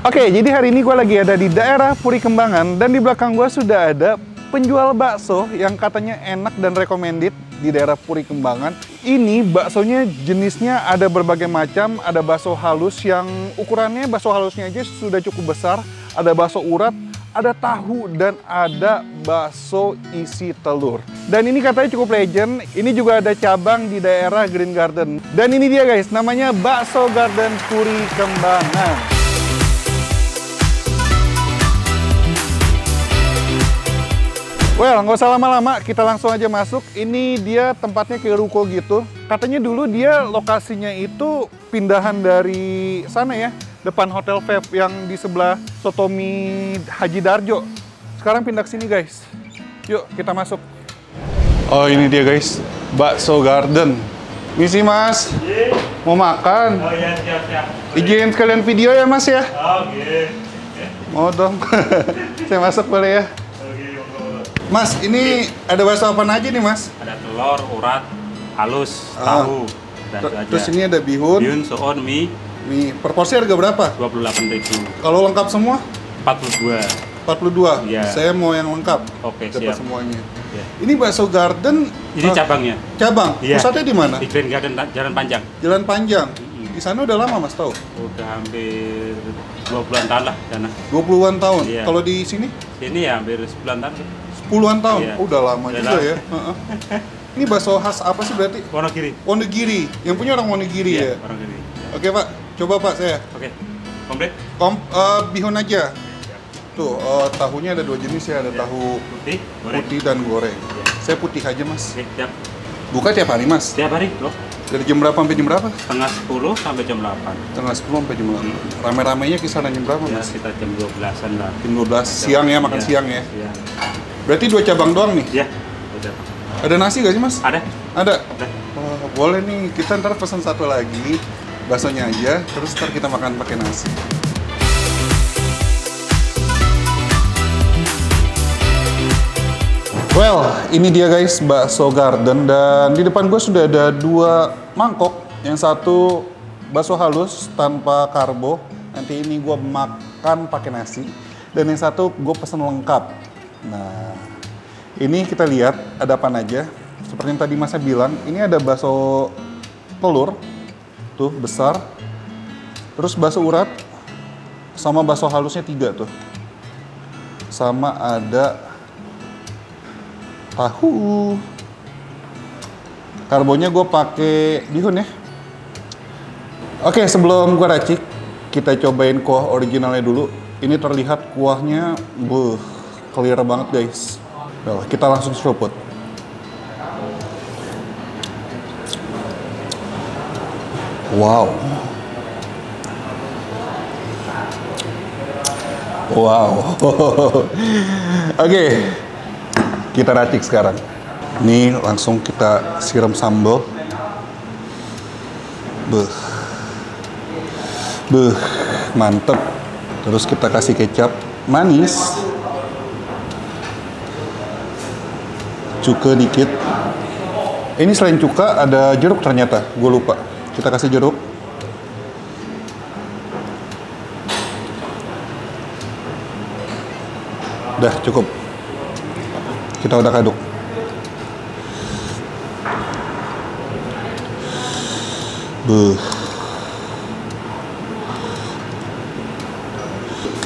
Oke, jadi hari ini gue lagi ada di daerah Puri Kembangan dan di belakang gue sudah ada penjual bakso yang katanya enak dan recommended di daerah Puri Kembangan. Ini baksonya jenisnya ada berbagai macam, ada bakso halus yang ukurannya bakso halusnya aja sudah cukup besar, ada bakso urat, ada tahu, dan ada bakso isi telur. Dan ini katanya cukup legend, ini juga ada cabang di daerah Green Garden. Dan ini dia guys, namanya Bakso Garden Puri Kembangan. Well, nggak usah lama-lama, kita langsung aja masuk. Ini dia tempatnya kayak ruko gitu. Katanya dulu dia lokasinya itu pindahan dari sana ya, depan Hotel Vev yang di sebelah Sotomi Haji Darjo. Sekarang pindah ke sini guys. Yuk, kita masuk. Oh, ini dia guys, Bakso Garden. Misi mas, mau makan? Oh iya, siap-siap. Izin sekalian video ya mas ya? Oke. Mau dong. Saya masuk boleh ya? Mas, ini ada bakso apa aja nih mas? Ada telur, urat, halus, tahu, dan itu aja. Terus ini ada bihun. Bihun, soon, mie. Mie, per porsi harga berapa? 28.000. Kalau lengkap semua? 42. 42? Iya. Saya mau yang lengkap. Oke, dapat siap. semuanya. Ya. Ini Bakso Garden. Ini cabangnya. Cabang? Iya. Pusatnya di mana? Di Green Garden, Jalan Panjang. Jalan Panjang. Di sana udah lama mas tahu? Udah hampir 20-an tahun lah sana. 20-an tahun? Iya. Kalau di sini? Sini ya hampir 10-an tahun. 10-an tahun? Iya. Udah lama Udah juga lama. ya. Ini bakso khas apa sih berarti? Wonogiri. Wonogiri. Yang punya orang Wonogiri ya? Wonogiri. Oke pak, coba pak saya. Oke. Komplit? Bihun aja. Tuh, tahunya ada dua jenis ya, ada tahu Putih, goreng. putih dan goreng. Iya. Saya putih aja mas. Oke, siap. Buka tiap hari mas? Tiap hari, loh. Dari jam berapa sampai jam berapa? Setengah 10 sampai jam 8. Setengah 10 sampai jam 8. Rame-ramenya kisaran jam berapa Ya, mas? kita jam 12-an lah. Jam 12 siang ya, makan siang ya. Iya. Berarti 2 cabang doang nih? Iya. Udah. Ada nasi gak sih mas? Ada? Ada? Ada. Oh, boleh nih, kita ntar pesan satu lagi, baksonya aja, terus ntar kita makan pakai nasi. Well, ini dia guys, Bakso Garden, dan di depan gue sudah ada 2 mangkok. Yang satu bakso halus tanpa karbo, nanti ini gue makan pakai nasi. Dan yang satu gue pesen lengkap. Nah, ini kita lihat ada apa aja. Seperti yang tadi Mas bilang, ini ada bakso telur, tuh besar. Terus bakso urat, sama bakso halusnya 3 tuh. Sama ada tahu. Karbonya gue pakai bihun ya. Oke, sebelum gue racik, kita cobain kuah originalnya dulu. Ini terlihat kuahnya, clear banget guys. Nah, kita langsung seruput. Wow. Wow. Oke. Kita racik sekarang. Ini langsung kita siram sambal. Mantep. Terus kita kasih kecap manis. Cuka dikit. Ini selain cuka ada jeruk ternyata, gue lupa. Kita kasih jeruk. Udah cukup. Kita udah aduk.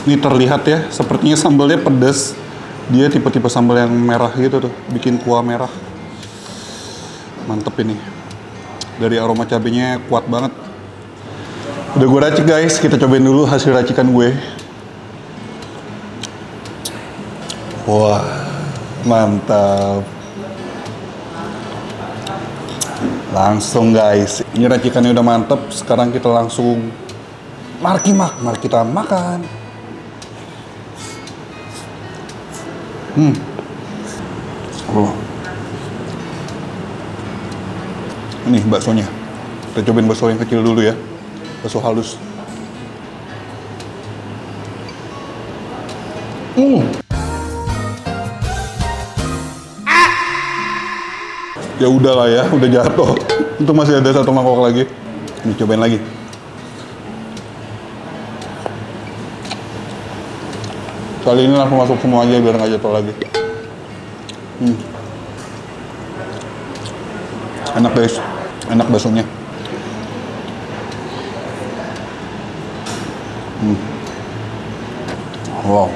Ini terlihat ya, sepertinya sambalnya pedas. Dia tipe-tipe sambal yang merah gitu tuh, bikin kuah merah. Mantep ini. Dari aroma cabenya kuat banget. Udah gue racik guys, kita cobain dulu hasil racikan gue. Wah, mantap. Langsung guys, ini racikannya udah mantep. Sekarang kita langsung mari kita makan. Oh. Ini baksonya. Kita cobain bakso yang kecil dulu ya. Bakso halus. Ya udahlah ya, udah jatuh. Itu masih ada 1 mangkok lagi. Ini cobain lagi. Kali ini langsung masuk semua aja biar nggak jatuh lagi. Enak guys, enak baksonya. Wow.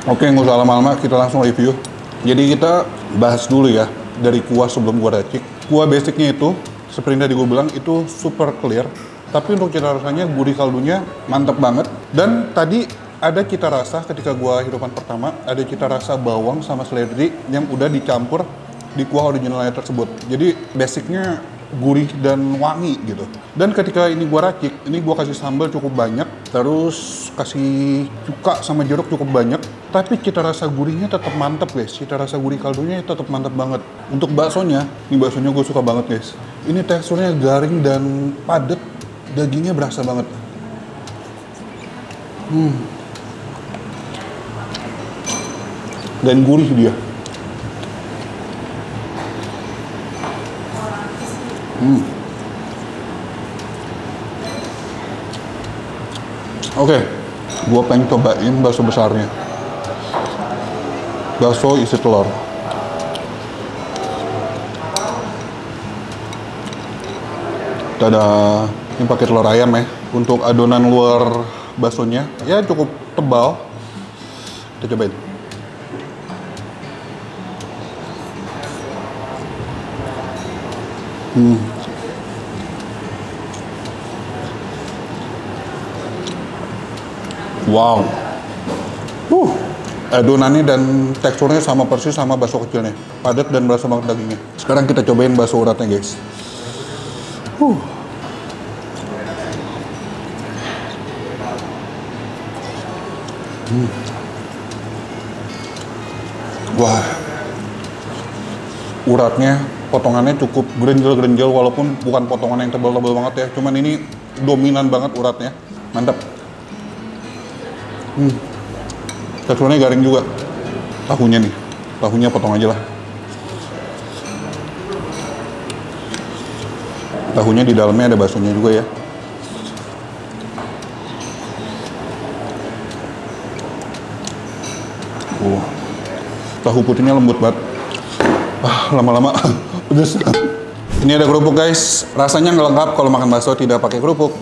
Oke, nggak usah lama-lama, kita langsung review. Jadi kita bahas dulu ya dari kuah sebelum gua racik. Kuah basicnya itu, seperti yang tadi gue bilang, itu super clear. Tapi untuk cita rasanya, gurih kaldunya mantep banget. Dan tadi ada cita rasa ketika gua hidupan pertama, ada cita rasa bawang sama seledri yang udah dicampur di kuah originalnya tersebut. Jadi basicnya gurih dan wangi gitu. Dan ketika ini gua racik, ini gua kasih sambal cukup banyak, terus kasih cuka sama jeruk cukup banyak, tapi cita rasa gurihnya tetap mantep guys. Cita rasa gurih kaldunya tetap mantep banget. Untuk baksonya, ini baksonya gue suka banget guys. Ini teksturnya garing dan padat, dagingnya berasa banget. Dan gurih dia. Oke, gua pengen cobain bakso besarnya. Bakso isi telur. Tada, ini pakai telur ayam ya. Untuk adonan luar baksonya, ya cukup tebal. Kita cobain. Wow. Adonannya dan teksturnya sama persis sama bakso kecilnya. Padat dan berasa banget dagingnya. Sekarang kita cobain bakso uratnya guys. Wah. Uratnya, potongannya cukup gerenjel-gerenjel walaupun bukan potongan yang tebal-tebal banget ya. Cuman ini dominan banget uratnya. Mantap. Teksturnya garing juga. Tahunya nih, tahunya potong aja lah. Tahunya di dalamnya ada baksonya juga ya. Tahu putihnya lembut banget. Lama-lama pedes. Ini ada kerupuk guys. Rasanya nggak lengkap kalau makan bakso tidak pakai kerupuk.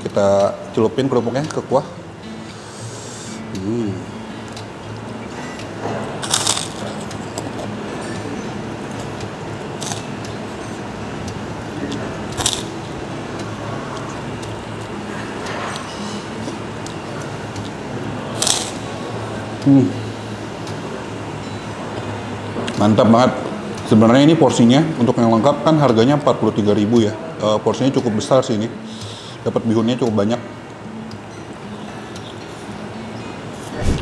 Kita celupin kerupuknya ke kuah. Mantap banget. Sebenarnya ini porsinya untuk yang lengkap kan harganya 43.000 ya. Porsinya cukup besar sih ini. Dapat bihunnya cukup banyak.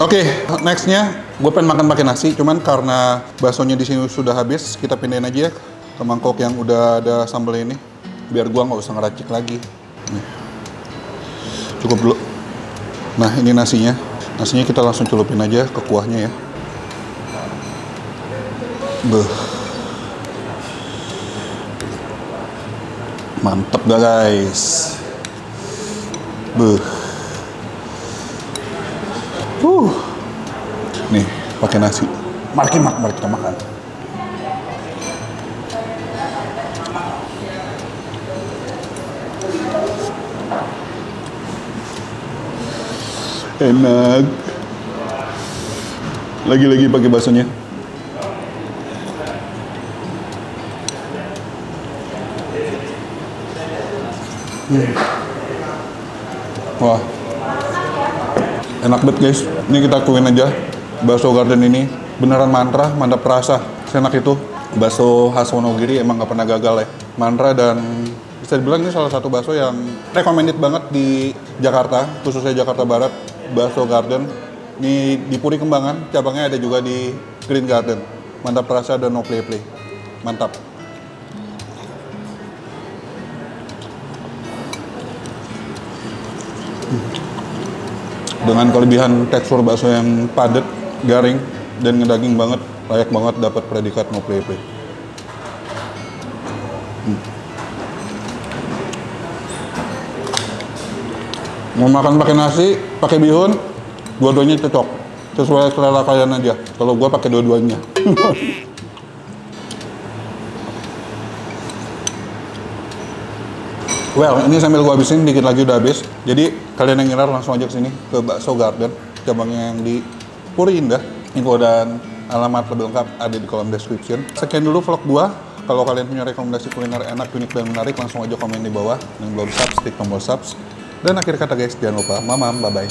Oke, nextnya gue pengen makan pakai nasi. Cuman karena baksonya di sini sudah habis, kita pindahin aja ke mangkok yang udah ada sambal ini. Biar gue nggak usah ngeracik lagi. Nih. Cukup dulu. Nah ini nasinya. Nasinya kita langsung celupin aja ke kuahnya ya. Mantep gak guys? Nih, pakai nasi. Mari kita makan. Enak. Lagi-lagi pakai baksonya. Wah, enak banget guys. Ini kita akuin aja, bakso Garden ini beneran mantra, mantap rasa. Enak itu. Bakso khas Wonogiri emang gak pernah gagal ya. Mantra dan bisa dibilang ini salah satu bakso yang recommended banget di Jakarta, khususnya Jakarta Barat. Bakso Garden ini di Puri Kembangan, cabangnya ada juga di Green Garden. Mantap rasa dan no play-play. Mantap. Dengan kelebihan tekstur bakso yang padat, garing, dan ngedaging banget, layak banget dapat predikat no play-play. Mau makan pakai nasi, pakai bihun, Dua-duanya cocok. Sesuai selera kalian aja. Kalau gua pakai dua-duanya. Well, ini sambil gua habisin, dikit lagi udah habis. Jadi kalian yang ngiler langsung aja ke sini ke Bakso Garden, cabangnya yang di Puri Indah. Info dan alamat lebih lengkap ada di kolom description. Sekian dulu vlog gua. Kalau kalian punya rekomendasi kuliner enak, unik, dan menarik, langsung aja komen di bawah. Dan belum subs, klik tombol subs. Dan akhir kata guys, jangan lupa mamam, bye-bye.